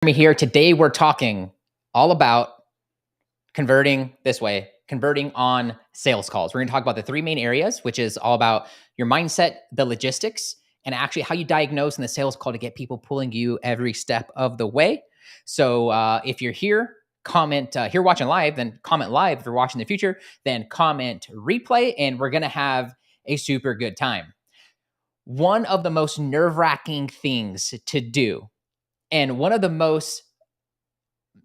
Me here. Today we're talking all about converting on sales calls. We're going to talk about the three main areas, which is all about your mindset, the logistics, and actually how you diagnose in the sales call to get people pulling you every step of the way. So if you're here, comment here watching live, then comment live. If you're watching in the future, then comment replay, and we're going to have a super good time. One of the most nerve-wracking things to do, and one of the most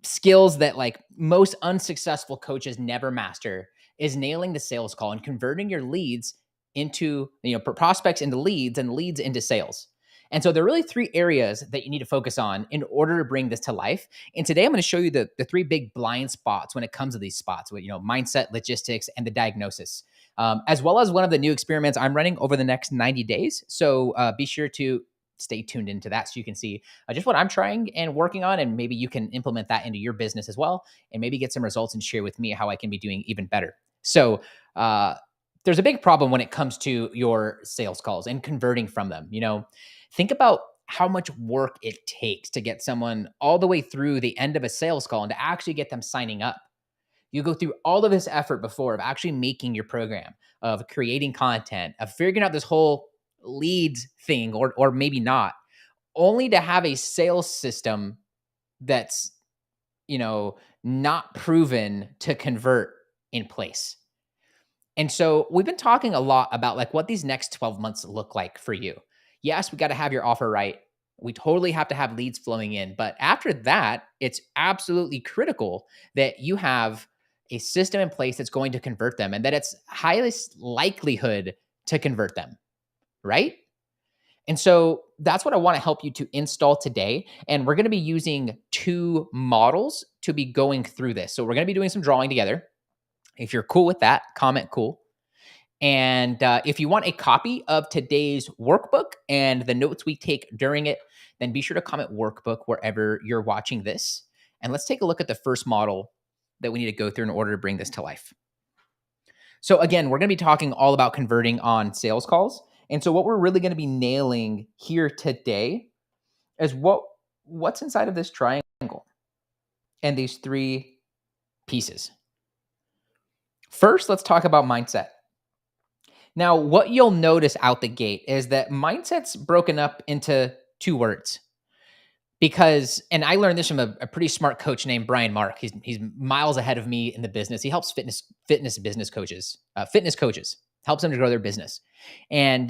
skills that like most unsuccessful coaches never master, is nailing the sales call and converting your leads into, prospects into leads and leads into sales. And so there are really three areas that you need to focus on in order to bring this to life. And today I'm going to show you the three big blind spots when it comes to these spots with, mindset, logistics, and the diagnosis, as well as one of the new experiments I'm running over the next 90 days. So be sure to stay tuned into that so you can see just what I'm trying and working on, and maybe you can implement that into your business as well, and maybe get some results and share with me how I can be doing even better. So there's a big problem when it comes to your sales calls and converting from them. Think about how much work it takes to get someone all the way through the end of a sales call and to actually get them signing up. You go through all of this effort before of actually making your program, of creating content, of figuring out this whole leads thing, or maybe not, only to have a sales system that's, not proven to convert in place. And so we've been talking a lot about like what these next 12 months look like for you. Yes, we got to have your offer right. We totally have to have leads flowing in. But after that, it's absolutely critical that you have a system in place that's going to convert them and that it's highest likelihood to convert them, right? And so that's what I want to help you to install today. And we're going to be using two models to be going through this. So we're going to be doing some drawing together. If you're cool with that, comment cool. And if you want a copy of today's workbook and the notes we take during it, then be sure to comment workbook wherever you're watching this. And let's take a look at the first model that we need to go through in order to bring this to life. So again, we're going to be talking all about converting on sales calls. And so what we're really going to be nailing here today is what's inside of this triangle and these three pieces. First, let's talk about mindset. Now, what you'll notice out the gate is that mindset's broken up into two words. Because, and I learned this from a pretty smart coach named Brian Mark. He's miles ahead of me in the business. He helps fitness business coaches, helps them to grow their business. And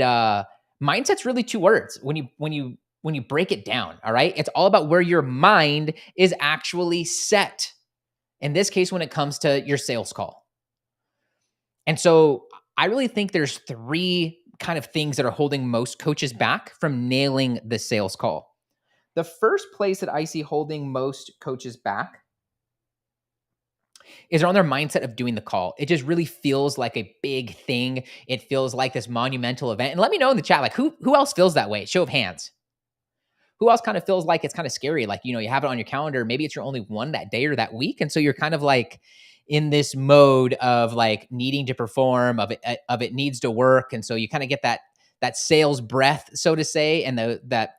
mindset's really two words when you break it down. All right, it's all about where your mind is actually set. In this case, when it comes to your sales call. And so I really think there's three kind of things that are holding most coaches back from nailing the sales call. The first place that I see holding most coaches back is around their mindset of doing the call. It just really feels like a big thing. It feels like this monumental event. And let me know in the chat, like who else feels that way? Show of hands. Who else kind of feels like it's kind of scary? Like, you have it on your calendar. Maybe it's your only one that day or that week. And so you're kind of like in this mode of like needing to perform, of it needs to work. And so you kind of get that sales breath, so to say, and that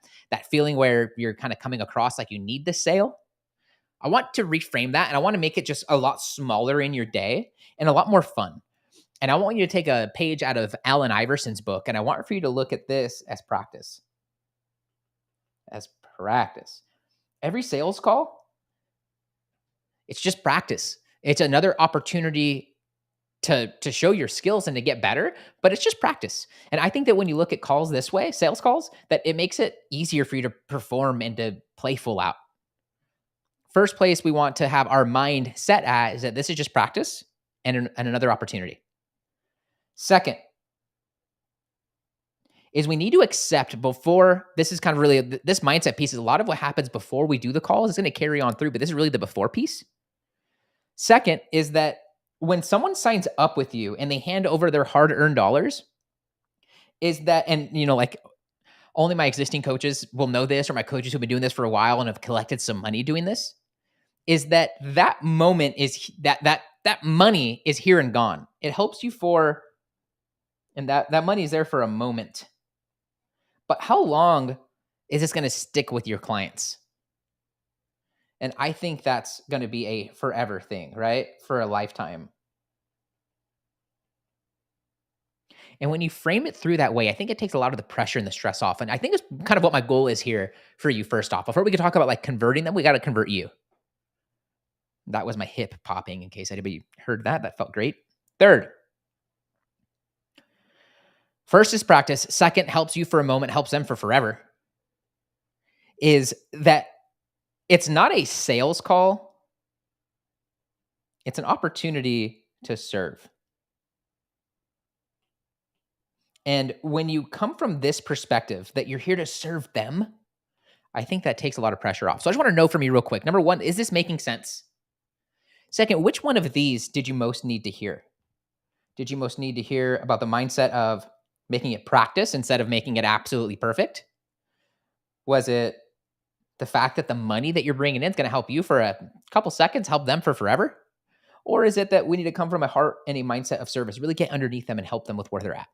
feeling where you're kind of coming across like you need the sale. I want to reframe that, and I want to make it just a lot smaller in your day and a lot more fun. And I want you to take a page out of Allen Iverson's book, and I want for you to look at this as practice. As practice. Every sales call, it's just practice. It's another opportunity to show your skills and to get better, but it's just practice. And I think that when you look at calls this way, sales calls, that it makes it easier for you to perform and to play full out. First place we want to have our mind set at is that this is just practice and another opportunity. Second is we need to accept before, this is kind of really, this mindset piece is a lot of what happens before we do the call is going to carry on through, but this is really the before piece. Second is that when someone signs up with you and they hand over their hard-earned dollars, is that, and like only my existing coaches will know this, or my coaches who've been doing this for a while and have collected some money doing this, is that moment is that money is here and gone. It helps you and that money is there for a moment. But how long is this going to stick with your clients? And I think that's going to be a forever thing, right? For a lifetime. And when you frame it through that way, I think it takes a lot of the pressure and the stress off. And I think it's kind of what my goal is here for you first off. Before we can talk about like converting them, we got to convert you. That was my hip popping in case anybody heard that. That felt great. Third, first is practice. Second, helps you for a moment, helps them for forever. Is that it's not a sales call, it's an opportunity to serve. And when you come from this perspective that you're here to serve them, I think that takes a lot of pressure off. So I just want to know from you real quick. Number one, is this making sense? Second, which one of these did you most need to hear? Did you most need to hear about the mindset of making it practice instead of making it absolutely perfect? Was it the fact that the money that you're bringing in is going to help you for a couple seconds, help them for forever? Or is it that we need to come from a heart and a mindset of service, really get underneath them and help them with where they're at?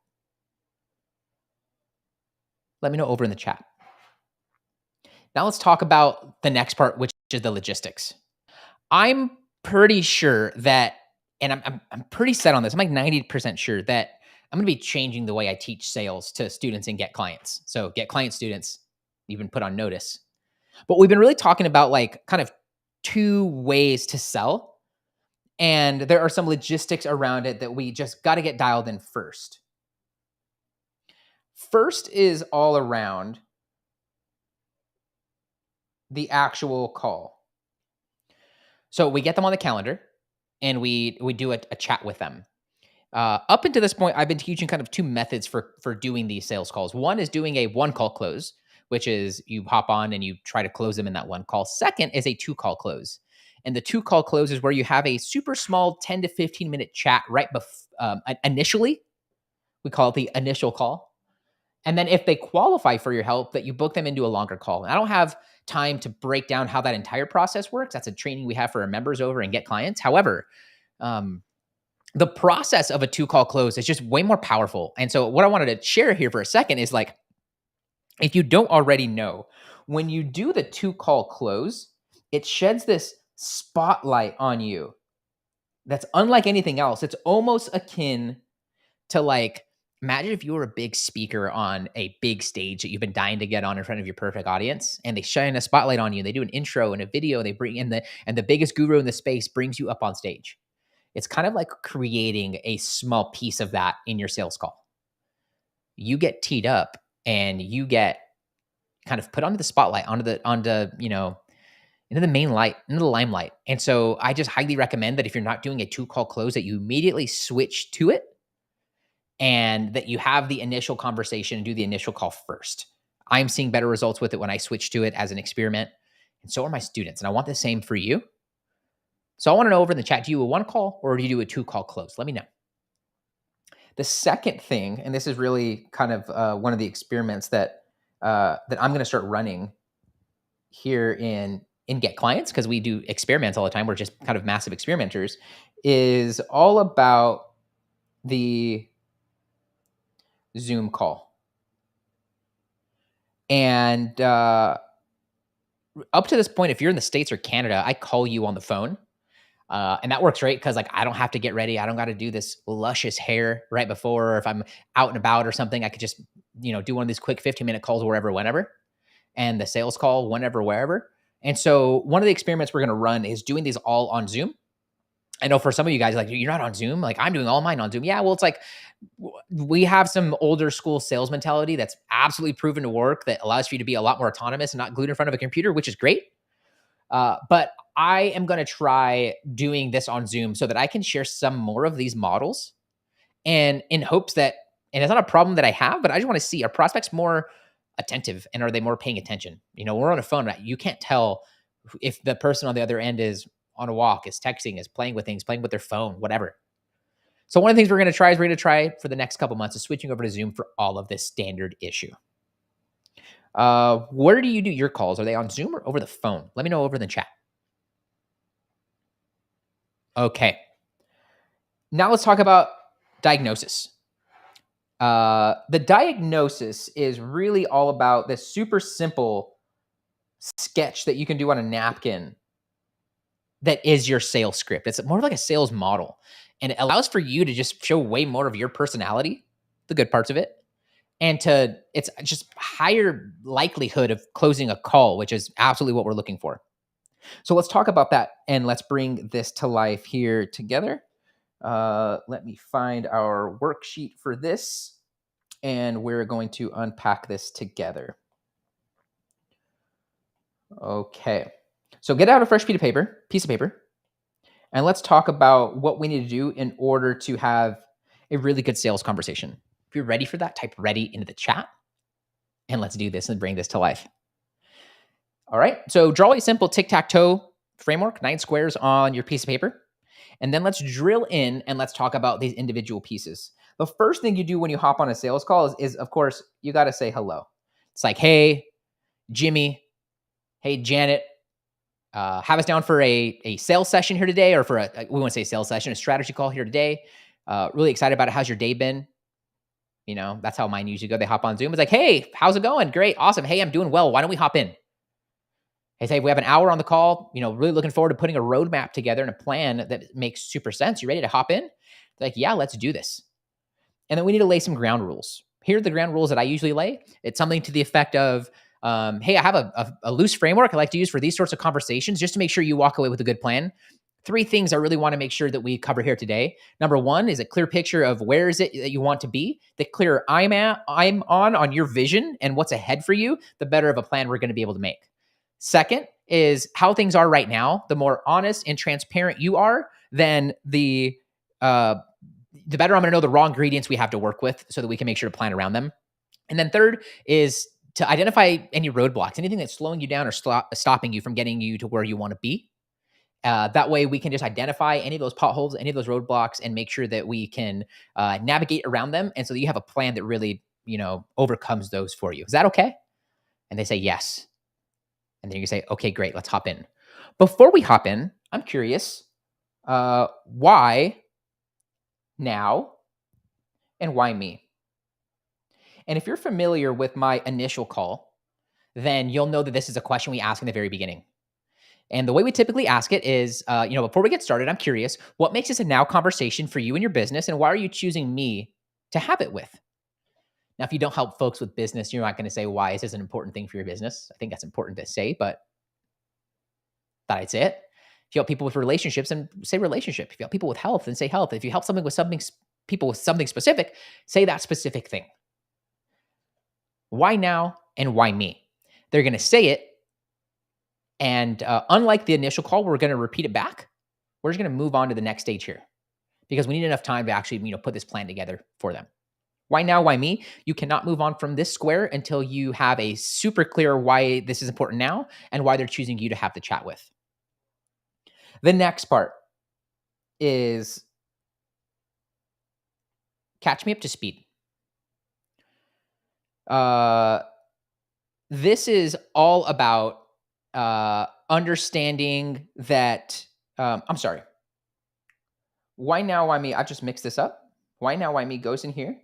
Let me know over in the chat. Now let's talk about the next part, which is the logistics. I'm pretty sure that, and I'm pretty set on this. I'm like 90% sure that I'm going to be changing the way I teach sales to students and get clients. So get client students, even put on notice. But we've been really talking about like kind of two ways to sell. And there are some logistics around it that we just got to get dialed in first. First is all around the actual call. So we get them on the calendar and we do a chat with them. Up until this point, I've been teaching kind of two methods for doing these sales calls. One is doing a one call close, which is you hop on and you try to close them in that one call. Second is a two call close. And the two call close is where you have a super small 10 to 15 minute chat right initially. We call it the initial call. And then if they qualify for your help, that you book them into a longer call. And I don't have time to break down how that entire process works. That's a training we have for our members over and Get Clients. However, the process of a two call close is just way more powerful. And so what I wanted to share here for a second is like, if you don't already know, when you do the two call close, it sheds this spotlight on you that's unlike anything else. It's almost akin to like, imagine if you were a big speaker on a big stage that you've been dying to get on in front of your perfect audience, and they shine a spotlight on you. They do an intro and a video. They bring in the biggest guru in the space brings you up on stage. It's kind of like creating a small piece of that in your sales call. You get teed up and you get kind of put onto the spotlight, into the main light, into the limelight. And so I just highly recommend that if you're not doing a two call close, that you immediately switch to it and that you have the initial conversation and do the initial call first. I'm seeing better results with it when I switch to it as an experiment. And so are my students. And I want the same for you. So I want to know over in the chat, do you do a one call or do you do a two call close? Let me know. The second thing, and this is really kind of one of the experiments that I'm going to start running here in Get Clients, because we do experiments all the time. We're just kind of massive experimenters, is all about the Zoom call. And up to this point, if you're in the States or Canada, I call you on the phone. And that works great because like I don't have to get ready. I don't got to do this luscious hair right before. Or if I'm out and about or something, I could just, do one of these quick 15-minute calls wherever, whenever. And the sales call whenever, wherever. And so one of the experiments we're going to run is doing these all on Zoom. I know for some of you guys, like, you're not on Zoom. Like, I'm doing all mine on Zoom. Yeah, well, it's like we have some older school sales mentality that's absolutely proven to work, that allows for you to be a lot more autonomous and not glued in front of a computer, which is great. But I am going to try doing this on Zoom so that I can share some more of these models, and in hopes that, and it's not a problem that I have, but I just want to see, are prospects more attentive and are they more paying attention? We're on a phone, right? You can't tell if the person on the other end is on a walk, is texting, is playing with things, playing with their phone, whatever. So one of the things we're going to try for the next couple months is switching over to Zoom for all of this standard issue. Where do you do your calls? Are they on Zoom or over the phone? Let me know over in the chat. Okay. Now let's talk about diagnosis. The diagnosis is really all about this super simple sketch that you can do on a napkin that is your sales script. It's more like a sales model, and it allows for you to just show way more of your personality, the good parts of it, and it's just higher likelihood of closing a call, which is absolutely what we're looking for. So let's talk about that, and let's bring this to life here together. Let me find our worksheet for this, and we're going to unpack this together. Okay. So get out a fresh piece of paper, and let's talk about what we need to do in order to have a really good sales conversation. If you're ready for that, type ready into the chat, and let's do this and bring this to life. All right. So draw a simple tic-tac-toe framework, 9 squares on your piece of paper. And then let's drill in and let's talk about these individual pieces. The first thing you do when you hop on a sales call is of course, you got to say hello. It's like, hey, Jimmy, hey, Janet, have us down for a sales session here today, or for we want to say sales session, a strategy call here today. Really excited about it. How's your day been? You know, that's how mine usually go. They hop on Zoom. It's like, hey, how's it going? Great. Awesome. Hey, I'm doing well. Why don't we hop in? Hey, we have an hour on the call, really looking forward to putting a roadmap together and a plan that makes super sense. You ready to hop in? They're like, yeah, let's do this. And then we need to lay some ground rules. Here are the ground rules that I usually lay. It's something to the effect of, hey, I have a loose framework I like to use for these sorts of conversations, just to make sure you walk away with a good plan. 3 things I really want to make sure that we cover here today. Number 1 is a clear picture of where is it that you want to be. The clearer I'm on your vision and what's ahead for you, the better of a plan we're going to be able to make. Second is how things are right now. The more honest and transparent you are, then the better I'm going to know the raw ingredients we have to work with so that we can make sure to plan around them. And then third is to identify any roadblocks, anything that's slowing you down or stopping you from getting you to where you want to be. That way we can just identify any of those potholes, any of those roadblocks, and make sure that we can navigate around them. And so that you have a plan that really, overcomes those for you. Is that okay? And they say yes. And then you can say, okay, great, let's hop in. Before we hop in, I'm curious, why now and why me? And if you're familiar with my initial call, then you'll know that this is a question we ask in the very beginning. And the way we typically ask it is, before we get started, I'm curious, what makes this a now conversation for you and your business, and why are you choosing me to have it with? Now, if you don't help folks with business, you're not going to say, why is this an important thing for your business? I think that's important to say, but thought I'd say it. If you help people with relationships, then say relationship. If you help people with health, then say health. If you help people with something specific, say that specific thing. Why now and why me? They're going to say it. And unlike the initial call, we're going to repeat it back. We're just going to move on to the next stage here because we need enough time to actually, put this plan together for them. Why now? Why me? You cannot move on from this square until you have a super clear why this is important now and why they're choosing you to have the chat with. The next part is catch me up to speed. This is all about understanding that, I'm sorry. Why now, why me? I just mixed this up. Why now, why me goes in here.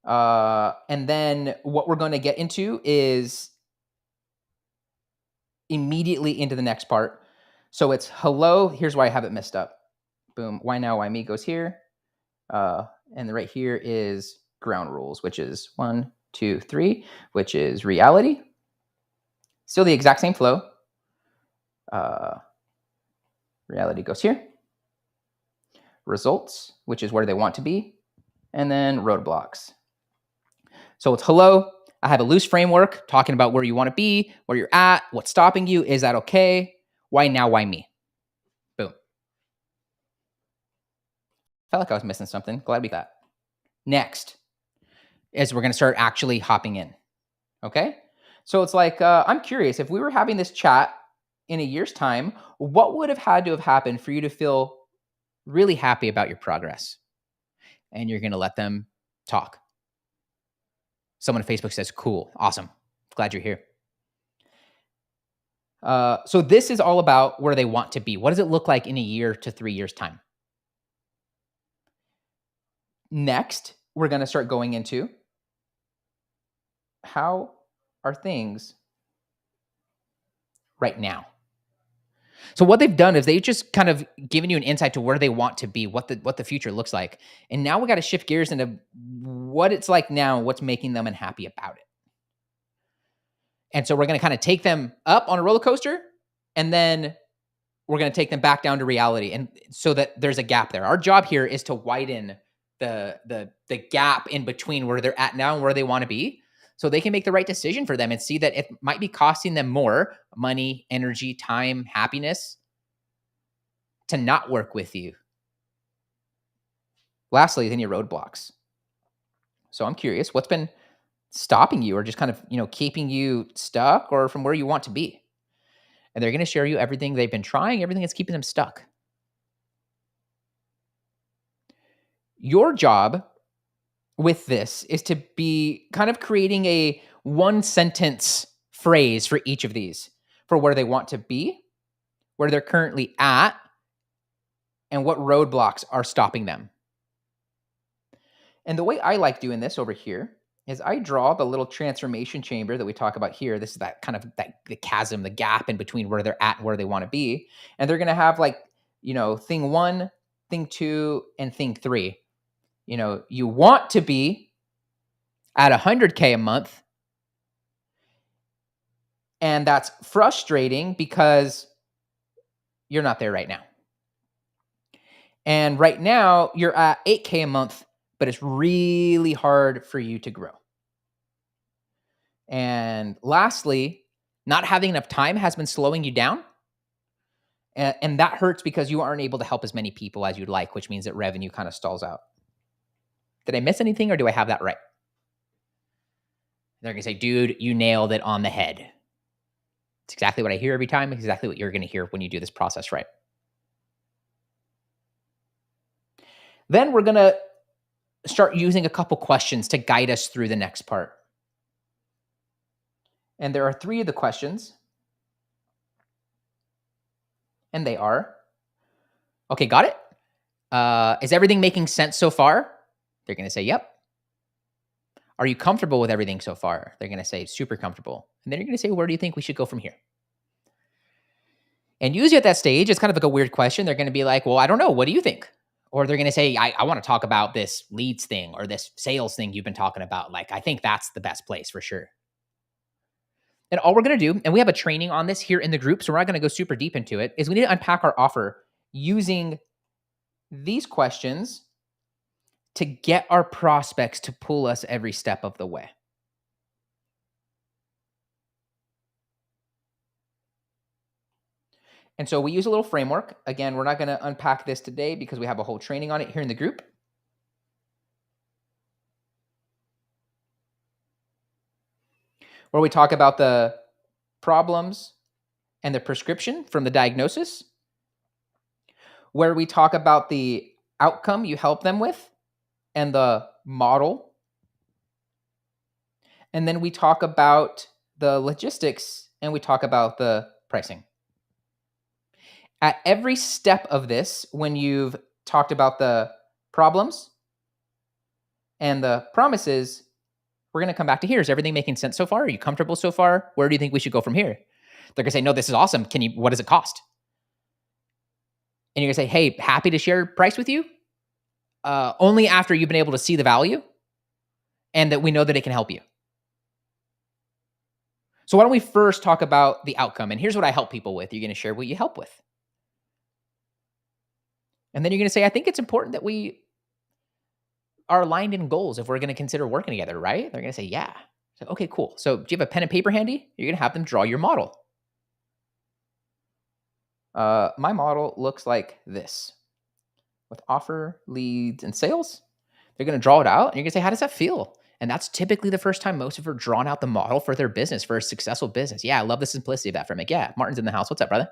And then what we're going to get into is immediately into the next part. So it's hello. Here's why I have it messed up. Boom. Why now, why me goes here. And right here is ground rules, which is 1, 2, 3, which is reality. Still the exact same flow. Reality goes here. Results, which is where they want to be. And then roadblocks. So it's hello. I have a loose framework talking about where you want to be, where you're at, what's stopping you. Is that okay? Why now? Why me? Boom. Felt like I was missing something. Glad we got that. Next is we're going to start actually hopping in. Okay? So it's like, I'm curious, if we were having this chat in a year's time, what would have had to have happened for you to feel really happy about your progress? And you're going to let them talk. Someone on Facebook says, cool, awesome. Glad you're here. So this is all about where they want to be. What does it look like in a year to 3 years' time? Next, we're going to start going into how are things right now. So what they've done is they just kind of given you an insight to where they want to be, what the future looks like. And now we got to shift gears into what it's like now, what's making them unhappy about it. And so we're going to kind of take them up on a roller coaster, and then we're going to take them back down to reality, and so that there's a gap there. Our job here is to widen the gap in between where they're at now and where they want to be, so they can make the right decision for them and see that it might be costing them more money, energy, time, happiness to not work with you. Lastly, then your roadblocks. So I'm curious, what's been stopping you or just kind of, keeping you stuck or from where you want to be? And they're going to share you everything they've been trying, everything that's keeping them stuck. Your job with this is to be kind of creating a one sentence phrase for each of these, for where they want to be, where they're currently at, and what roadblocks are stopping them. And the way I like doing this over here is I draw the little transformation chamber that we talk about here. This is that kind of the chasm, the gap in between where they're at and where they want to be. And they're going to have thing 1, thing 2, and thing 3. You want to be at $100K a month. And that's frustrating because you're not there right now. And right now you're at $8K a month, but it's really hard for you to grow. And lastly, not having enough time has been slowing you down. And that hurts because you aren't able to help as many people as you'd like, which means that revenue kind of stalls out. Did I miss anything, or do I have that right? They're going to say, dude, you nailed it on the head. It's exactly what I hear every time. It's exactly what you're going to hear when you do this process right. Then we're going to start using a couple questions to guide us through the next part. And there are 3 of the questions. And they are, okay, got it? Is everything making sense so far? They're going to say, yep. Are you comfortable with everything so far? They're going to say, super comfortable. And then you're going to say, where do you think we should go from here? And usually at that stage, it's kind of like a weird question. They're going to be like, well, I don't know. What do you think? Or they're going to say, I want to talk about this leads thing or this sales thing you've been talking about. Like, I think that's the best place for sure. And all we're going to do, and we have a training on this here in the group, so we're not going to go super deep into it, is we need to unpack our offer using these questions to get our prospects to pull us every step of the way. And so we use a little framework. Again, we're not going to unpack this today because we have a whole training on it here in the group. Where we talk about the problems and the prescription from the diagnosis. Where we talk about the outcome you help them with and the model. And then we talk about the logistics and we talk about the pricing. At every step of this, when you've talked about the problems and the promises, we're going to come back to here. Is everything making sense so far? Are you comfortable so far? Where do you think we should go from here? They're going to say, no, this is awesome. What does it cost? And you're going to say, hey, happy to share price with you. Only after you've been able to see the value and that we know that it can help you. So why don't we first talk about the outcome? And here's what I help people with. You're going to share what you help with. And then you're going to say, I think it's important that we are aligned in goals if we're going to consider working together, right? They're going to say, yeah. So, okay, cool. So do you have a pen and paper handy? You're going to have them draw your model. My model looks like this. With offer, leads, and sales. They're going to draw it out. And you're going to say, how does that feel? And that's typically the first time most have ever drawn out the model for their business, for a successful business. Yeah, I love the simplicity of that from it. Yeah, Martin's in the house. What's up, brother?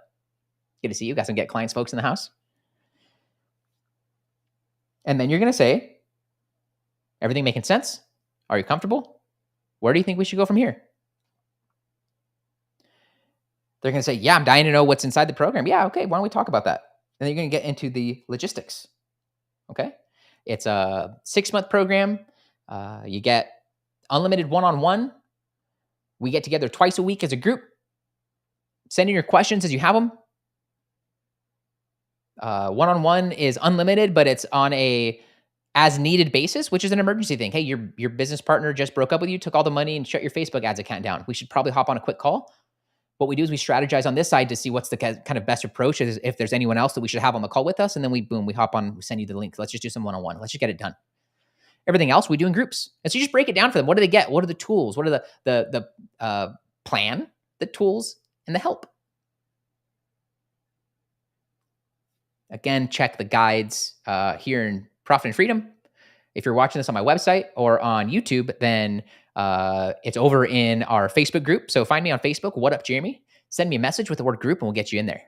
Good to see you. Got some Get Clients folks in the house. And then you're going to say, everything making sense? Are you comfortable? Where do you think we should go from here? They're going to say, yeah, I'm dying to know what's inside the program. Yeah, okay, why don't we talk about that? And then you're going to get into the logistics. Okay? It's a 6-month program. You get unlimited one-on-one. We get together twice a week as a group. Send in your questions as you have them. One-on-one is unlimited, but it's on a as needed basis, which is an emergency thing. Hey, your business partner just broke up with you, took all the money, and shut your Facebook ads account down. We should probably hop on a quick call. What we do is we strategize on this side to see what's the kind of best approach, is if there's anyone else that we should have on the call with us, and then we hop on, we send you the link. Let's just do some one-on-one. Let's just get it done. Everything else we do in groups. And so you just break it down for them. What do they get? What are the tools? What are the plan, the tools, and the help? Again, check the guides here in Profit and Freedom. If you're watching this on my website or on YouTube, then it's over in our Facebook group. So find me on Facebook, What Up Jeremy? Send me a message with the word group and we'll get you in there.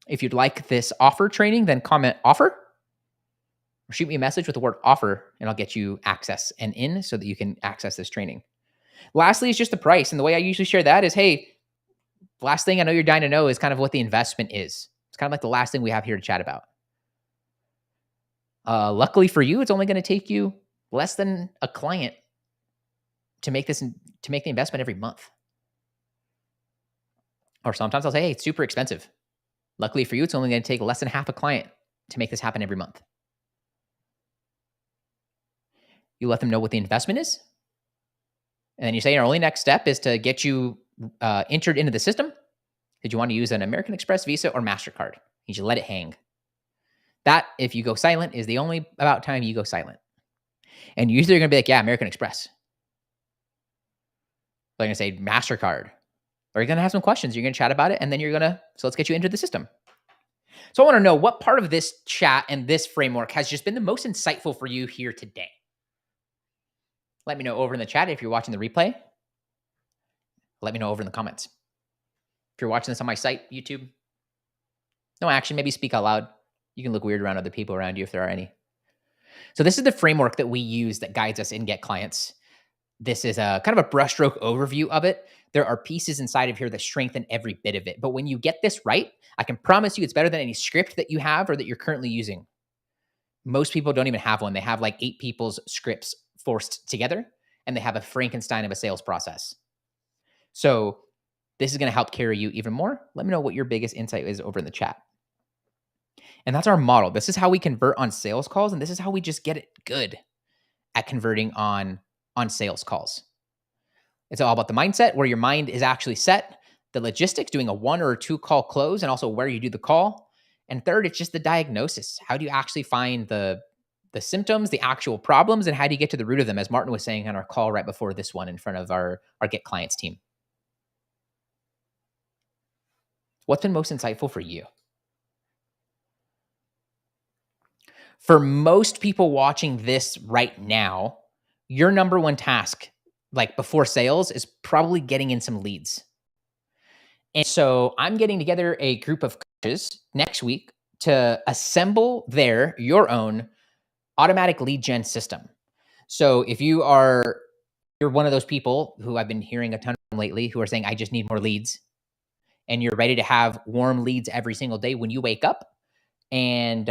If you'd like this offer training, then comment offer or shoot me a message with the word offer and I'll get you access and in so that you can access this training. Lastly is just the price. And the way I usually share that is, hey, last thing I know you're dying to know is kind of what the investment is. It's kind of like the last thing we have here to chat about. Luckily for you, it's only going to take you less than a client to make the investment every month. Or sometimes I'll say, hey, it's super expensive. Luckily for you, it's only going to take less than half a client to make this happen every month. You let them know what the investment is. And then you say, our only next step is to get you entered into the system. Did you want to use an American Express, Visa, or MasterCard? You should let it hang. That, if you go silent, is the only about time you go silent. And usually you're going to be like, yeah, American Express. They're going to say MasterCard. Or you're going to have some questions. You're going to chat about it, and then so let's get you into the system. So I want to know what part of this chat and this framework has just been the most insightful for you here today. Let me know over in the chat if you're watching the replay. Let me know over in the comments. If you're watching this on my site, YouTube, no action, maybe speak out loud. You can look weird around other people around you if there are any. So this is the framework that we use that guides us in Get Clients. This is a kind of a brushstroke overview of it. There are pieces inside of here that strengthen every bit of it. But when you get this right, I can promise you it's better than any script that you have or that you're currently using. Most people don't even have one. They have like 8 people's scripts forced together, and they have a Frankenstein of a sales process. So this is going to help carry you even more. Let me know what your biggest insight is over in the chat. And that's our model. This is how we convert on sales calls, and this is how we just get it good at converting on sales calls. It's all about the mindset, where your mind is actually set, the logistics, doing a 1 or 2 call close, and also where you do the call. And third, it's just the diagnosis. How do you actually find the symptoms, the actual problems, and how do you get to the root of them, as Martin was saying on our call right before this one in front of our Get Clients team. What's been most insightful for you? For most people watching this right now, your number one task, like before sales, is probably getting in some leads. And so I'm getting together a group of coaches next week to assemble your own automatic lead gen system. So if you're one of those people who I've been hearing a ton of lately who are saying, I just need more leads, and you're ready to have warm leads every single day when you wake up, and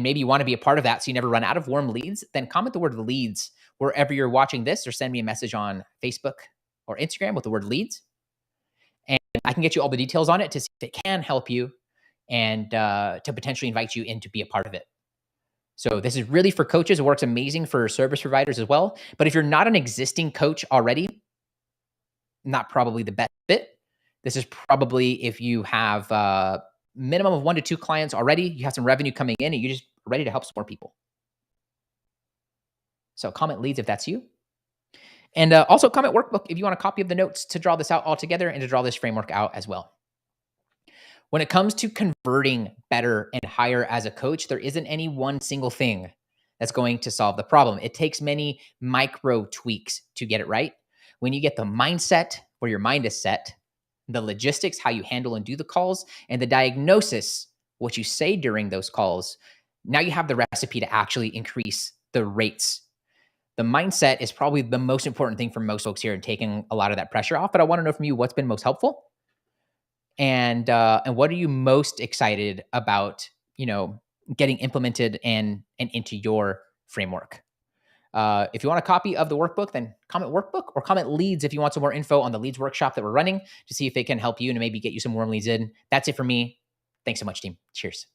maybe you want to be a part of that so you never run out of warm leads, then comment the word leads wherever you're watching this, or send me a message on Facebook or Instagram with the word leads. And I can get you all the details on it to see if it can help you and to potentially invite you in to be a part of it. So this is really for coaches. It works amazing for service providers as well. But if you're not an existing coach already, not probably the best fit. This is probably if you have minimum of 1 to 2 clients already, you have some revenue coming in, and you're just ready to help some more people. So comment leads if that's you. And also comment workbook if you want a copy of the notes to draw this out all together and to draw this framework out as well. When it comes to converting better and higher as a coach, there isn't any one single thing that's going to solve the problem. It takes many micro tweaks to get it right. When you get the mindset where your mind is set, the logistics, how you handle and do the calls, and the diagnosis, what you say during those calls, now you have the recipe to actually increase the rates. The mindset is probably the most important thing for most folks here in taking a lot of that pressure off. But I want to know from you what's been most helpful, and what are you most excited about, getting implemented and into your framework. If you want a copy of the workbook, then comment workbook or comment leads if you want some more info on the leads workshop that we're running to see if they can help you and maybe get you some warm leads in. That's it for me. Thanks so much, team. Cheers.